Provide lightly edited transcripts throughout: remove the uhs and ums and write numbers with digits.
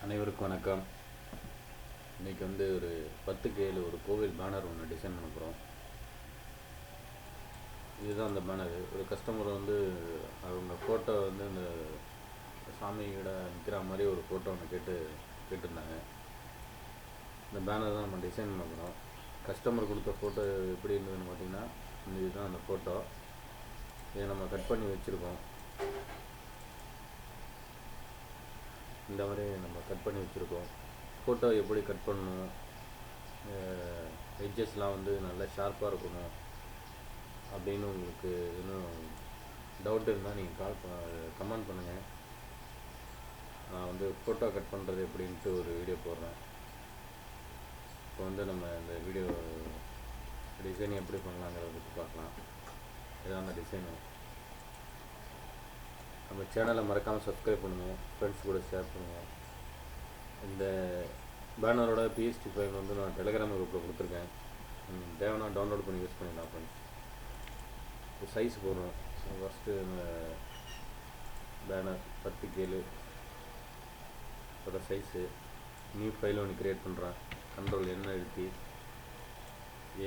அனைவருக்கும் வணக்கம். இன்றைக்கி வந்து ஒரு 10K ஒரு கோவில் பேனர் ஒன்று டிசைன் பண்ண போகிறோம். இதுதான் அந்த பேனரு. ஒரு கஸ்டமர் வந்து அவங்க ஃபோட்டோ வந்து இந்த சாமியோட நிற்கிற மாதிரி ஒரு ஃபோட்டோ ஒன்று கேட்டிருந்தாங்க. இந்த பேனர் தான் நம்ம டிசைன் பண்ண போகிறோம். கஸ்டமர் கொடுத்த ஃபோட்டோ எப்படி இருந்ததுன்னு பார்த்திங்கன்னா, இதுதான் அந்த ஃபோட்டோ. இதை நம்ம கட் பண்ணி வச்சுருக்கோம். இந்த மாதிரி நம்ம கட் பண்ணி வச்சுருக்கோம். ஃபோட்டோ எப்படி கட் பண்ணணும், எட்ஜஸ்லாம் வந்து நல்லா ஷார்ப்பாக இருக்கணும் அப்படின்னு உங்களுக்கு இன்னும் டவுட் இருந்தால் நீங்கள் கமெண்ட் பண்ணுங்கள். நான் வந்து ஃபோட்டோ கட் பண்ணுறது எப்படின்ட்டு ஒரு வீடியோ போடுறேன். இப்போ வந்து நம்ம இந்த வீடியோ டிசைன் எப்படி பண்ணலாங்கிறத பற்றி பார்க்கலாம். இதான் அந்த டிசைனு. நம்ம சேனலை மறக்காமல் சப்ஸ்கிரைப் பண்ணுங்கள், ஃப்ரெண்ட்ஸ் கூட ஷேர் பண்ணுங்கள். இந்த பேனரோட பிஎஸ்டி ஃபைல் வந்து நான் டெலிகிராம் குரூப்பில் கொடுத்துருக்கேன். தேவைன்னா டவுன்லோட் பண்ணி யூஸ் பண்ணிடலாம் ஃப்ரெண்ட்ஸ். இப்போ சைஸ் போடுறோம். ஃபஸ்ட்டு இந்த banner 10K size new file ஒன்று க்ரியேட் பண்ணுறேன். Ctrl N அழுத்தி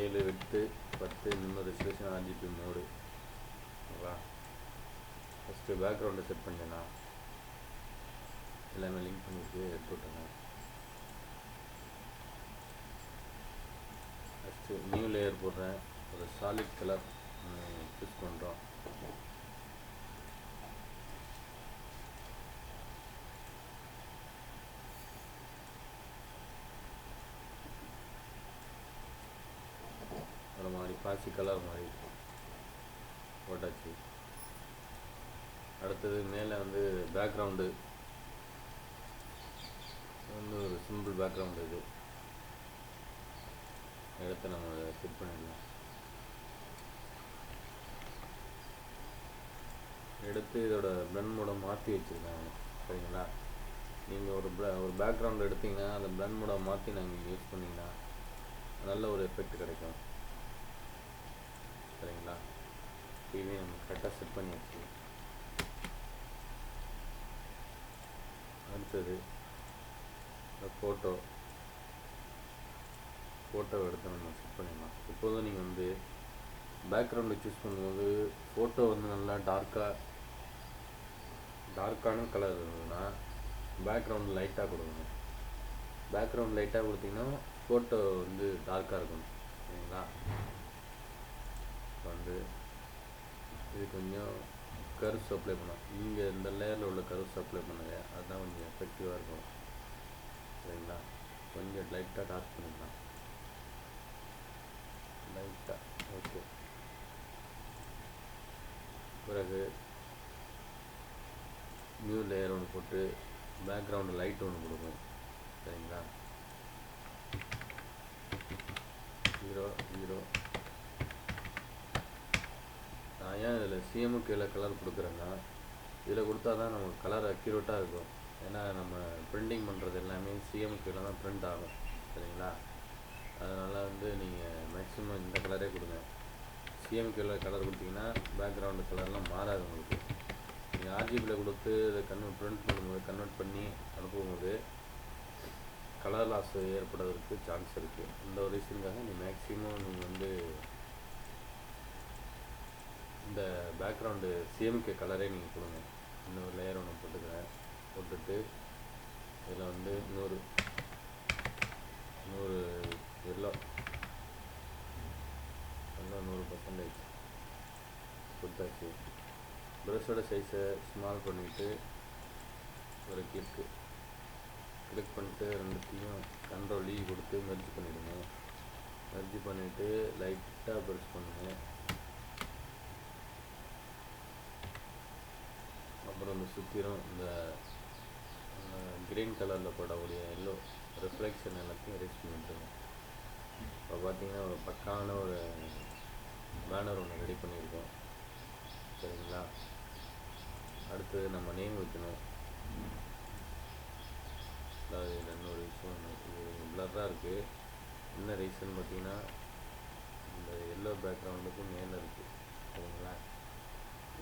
7 விட்டு 10 இன்னும் ரெசல்யூஷன் RGB மோடு. ஓகேவா? ஃபஸ்ட்டு பேக்ரவுண்டை செட் பண்ணிடலாம். எல்லாமே லிங்க் பண்ணிட்டு எடுத்து விட்டுங்க. ஃபஸ்ட்டு நியூ லேயர் போடுறேன். ஒரு சாலிட் கலர் சூஸ் பண்ணுறோம். ஒரு மாதிரி பாசி கலர் மாதிரி போட்டாச்சு. அடுத்தது மேலே வந்து பேக்ரவுண்டு வந்து ஒரு சிம்பிள் பேக்ரவுண்டு இது எடுத்து நம்ம செட் பண்ணிடலாம். எடுத்து இதோட பிளண்ட் மோடை மாற்றி வச்சுருக்காங்க. சரிங்களா? நீங்கள் ஒரு பேக்ரவுண்ட் எடுத்திங்கன்னா அந்த பிளண்ட் மோடை மாற்றி நாங்கள் யூஸ் பண்ணிங்கன்னா நல்ல ஒரு எஃபெக்ட் கிடைக்கும். சரிங்களா? டிவி நம்ம கரெக்டாக செட் பண்ணி வச்சு அடுத்தது ஃபோட்டோ எடுத்து நம்ம செட் பண்ணிடலாம். இப்போதும் நீங்கள் வந்து பேக்ரவுண்டு சூஸ் பண்ணும்போது ஃபோட்டோ வந்து நல்லா டார்க்கான கலர் இருந்ததுன்னா பேக்ரவுண்டு லைட்டாக கொடுக்கணும். பேக்ரவுண்ட் லைட்டாக கொடுத்திங்கன்னா ஃபோட்டோ வந்து டார்க்காக இருக்கணும். சரிங்களா? வந்து இது கொஞ்சம் கர்வ்ஸ் அப்ளை பண்ணலாம். இங்கே இந்த லேயரில் உள்ள கர்வ்ஸ் அப்ளை பண்ணுங்க. அதுதான் கொஞ்சம் எஃபெக்டிவாக இருக்கும். சரிங்களா? கொஞ்சம் லைட்டாக டார்க் பண்ணிக்கலாம். லைட்டாக ஓகே. பிறகு நியூ லேயர் ஒன்று போட்டு பேக்ரவுண்டு லைட் ஒன்று கொடுக்கும். சரிங்களா? 0 நான் ஏன் இதில் CMYK கலர் கொடுக்குறேன்னா, இதில் கொடுத்தா தான் நமக்கு கலர் அக்யூரேட்டாக இருக்கும். ஏன்னா நம்ம பிரிண்டிங் பண்ணுறது எல்லாமே CMYK தான் பிரிண்ட் ஆகும். சரிங்களா? அதனால் வந்து நீங்கள் மேக்ஸிமம் இந்த கலரே கொடுங்க. CMYK கலர் கொடுத்தீங்கன்னா பேக்ரவுண்டு கலர்லாம் மாறாது உங்களுக்கு. நீங்கள் RGB கொடுத்து இதை கன்வெர்ட் பண்ணி அனுப்பும்போது கலர் லாஸ் ஏற்படுவதற்கு சான்ஸ் இருக்குது. இந்த ஒரு ரீசனுக்காக மேக்ஸிமம் நீங்கள் வந்து இந்த பேக்ரவுண்டு CMYK கலரே நீங்கள் கொடுங்க. இன்னொரு லேயர் ஒன்று போட்டுட்டு இதில் வந்து இன்னொரு எல்லோ 100% கொடுத்தாச்சு. ப்ரஷோட சைஸை ஸ்மால் பண்ணிவிட்டு ஒரு கிளிக் பண்ணிட்டு ரெண்டுத்தையும் Ctrl E கொடுத்து மெர்ஜ் பண்ணிவிடுங்க. மெர்ஜ் பண்ணிவிட்டு லைட்டாக ப்ரெஸ் பண்ணுங்கள். அப்புறம் இந்த சுற்றிலும் இந்த க்ரீன் கலரில் போடக்கூடிய எல்லோ ரிஃப்ளெக்ஷன் எல்லாத்தையும் எரேஸ் பண்ணிவிட்டுருங்க. இப்போ பார்த்தீங்கன்னா ஒரு பக்கான ஒரு பேனர் ஒன்று ரெடி பண்ணியிருக்கோம். சரிங்களா? அடுத்தது நம்ம நேம் வைக்கணும். அதாவது இன்னொரு விஷயம், இது பிளர்ராக இருக்குது. என்ன ரீசன் பார்த்தீங்கன்னா, இந்த எல்லோ பேக்ரவுண்டுக்கு மேலே இருக்குது. சரிங்களா?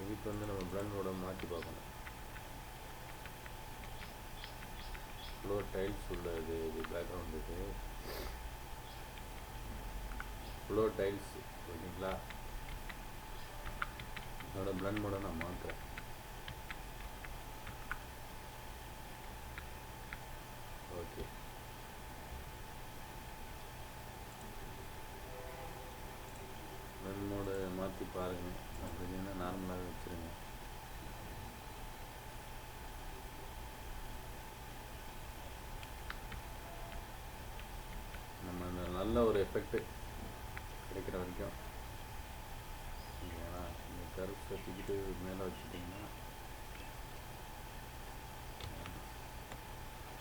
இதுக்கு வந்து நம்ம பிளண்டோட மாற்றி பார்க்கணும். ஃப்ளோர் டைல்ஸ் உள்ளது இது பேக்ரவுண்ட். இது ஃப்ளோர் டைல்ஸ் ஓகேங்களா. அதோட பிளண்ட் மோட நான் மாற்றுறேன். ஓகே, பிளண்ட் மோடு மாற்றி பாருங்கள். அப்படின்னா நார்மலாக வச்சுருங்க. நம்ம இந்த நல்ல ஒரு எஃபெக்ட் கிடைக்கிற வரைக்கும் ஓகேங்களா. இந்த கருப்பு வச்சுக்கிட்டு மேலே வச்சுட்டிங்கன்னா,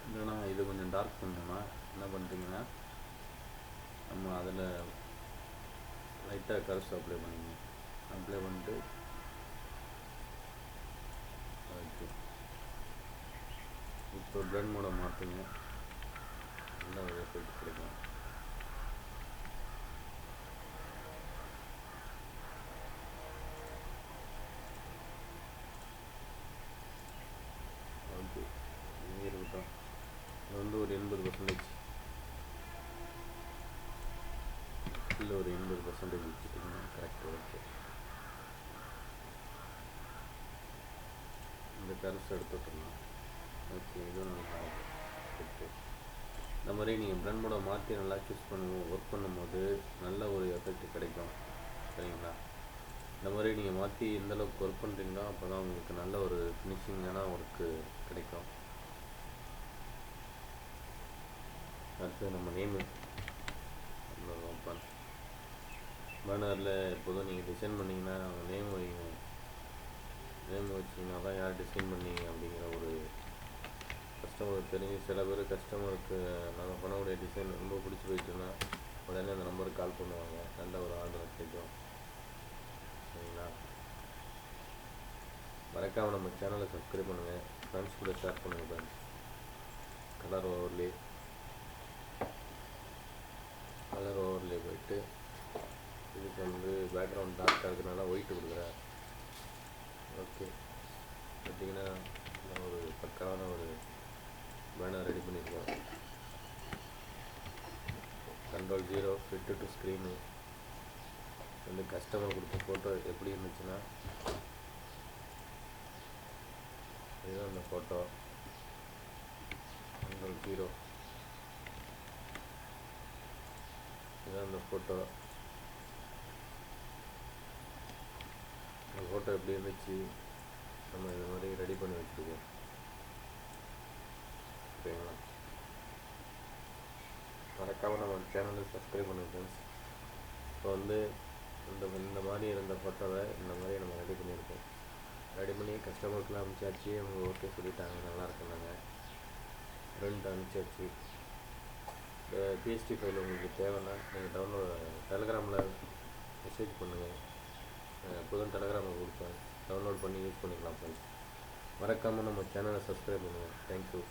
இல்லைன்னா இது கொஞ்சம் டார்க் பண்ணோம்னா என்ன பண்ணுறீங்கன்னா, நம்ம அதில் லைட்டாக கருப்பு அப்ளை பண்ணிங்க. அப்ளை பண்ணிட்டு ஓகே, இப்போ பிளண்ட் மோட மாற்றுங்க. நல்ல ஒரு எஃபெக்ட் கிடைக்கும். ஓகே, இங்கே இருக்கட்டும். இது வந்து ஒரு 80% இல்லை, ஒரு 80% வச்சுட்டிங்கன்னா கரெக்டாக ஓகே. இந்த கருசு எடுத்து விட்டுருலாம். ஓகே, இதுவும் நல்லா ஓகே. இந்த மாதிரி நீங்கள் பிளண்ட் மோட மாற்றி நல்லா சூஸ் பண்ணுவோம். ஒர்க் பண்ணும்போது நல்ல ஒரு எஃபெக்ட் கிடைக்கும். சரிங்களா. இந்த மாதிரி நீங்கள் மாற்றி எந்தளவுக்கு ஒர்க் பண்ணுறீங்களோ அப்போ தான் உங்களுக்கு நல்ல ஒரு ஃபினிஷிங்கான ஒர்க்கு கிடைக்கும். அடுத்து நம்ம நேமு ஓப்பன் பேனரில் எப்போதும் நீங்கள் டிசைன் பண்ணிங்கன்னா நேம் வைங்க. நேம் வச்சிங்கன்னா தான் யார் டிசைன் பண்ணீங்க அப்படிங்கிற ஒரு கஸ்டமருக்கு தெரிஞ்சு. சில பேர் கஸ்டமருக்கு நாங்கள் பண்ணக்கூடிய டிசைன் ரொம்ப பிடிச்சி போயிட்டுன்னா உடனே அந்த நம்பருக்கு கால் பண்ணுவாங்க. நல்ல ஒரு ஆர்டர் கிடைக்கும். சரிங்களா. மறக்காமல் நம்ம சேனலை சப்ஸ்கிரைப் பண்ணுங்கள், ஃப்ரெண்ட்ஸ் கூட ஷேர் பண்ணுங்கள். ஃப்ரெண்ட்ஸ், கலர் ஓவர்லே போயிட்டு இதுக்கு வந்து பேக்ரவுண்ட் டார்க்காக இருக்கிறதுனால ஒயிட்டு கொடுக்குறேன். ஓகே, பார்த்தீங்கன்னா ஒரு பக்காவான ஒரு பேனர் ரெடி பண்ணியிருக்கோம். Ctrl+0 ஃபிட் டு ஸ்க்ரீனு வந்து கஸ்டமர் கொடுத்த ஃபோட்டோ எப்படி இருந்துச்சுன்னா இதுதான் அந்த ஃபோட்டோ. Ctrl+0 இதுதான் அந்த ஃபோட்டோ. அந்த ஃபோட்டோ எப்படி இருந்துச்சு நம்ம இது மாதிரி ரெடி பண்ணி வச்சுருக்கோம். ஓகேங்களா. மறக்காமல் நம்ம சேனலை சப்ஸ்கிரைப் பண்ணுங்க ஃப்ரெண்ட்ஸ். இப்போ வந்து இந்த மாதிரி இருந்த ஃபோட்டோவை இந்த மாதிரி நம்ம ரெடி பண்ணியிருக்கோம். ரெடி பண்ணி கஸ்டமருக்குலாம் அனுப்பிச்சாச்சு. அவங்க ஓகே சொல்லிட்டாங்க, நல்லா இருக்குன்னாங்க. பிரிண்ட் அனுப்பிச்சாச்சு. பிஎஸ்டி ஃபைல் உங்களுக்கு தேவைன்னா நீங்கள் டெலகிராமில் மெசேஜ் பண்ணுங்கள். எப்போதும் டெலகிராமில் கொடுப்பேன், டவுன்லோட் பண்ணி யூஸ் பண்ணிக்கலாம் ஃப்ரெண்ட்ஸ். மறக்காமல் நம்ம சேனலை சப்ஸ்கிரைப் பண்ணுங்கள். தேங்க்யூ.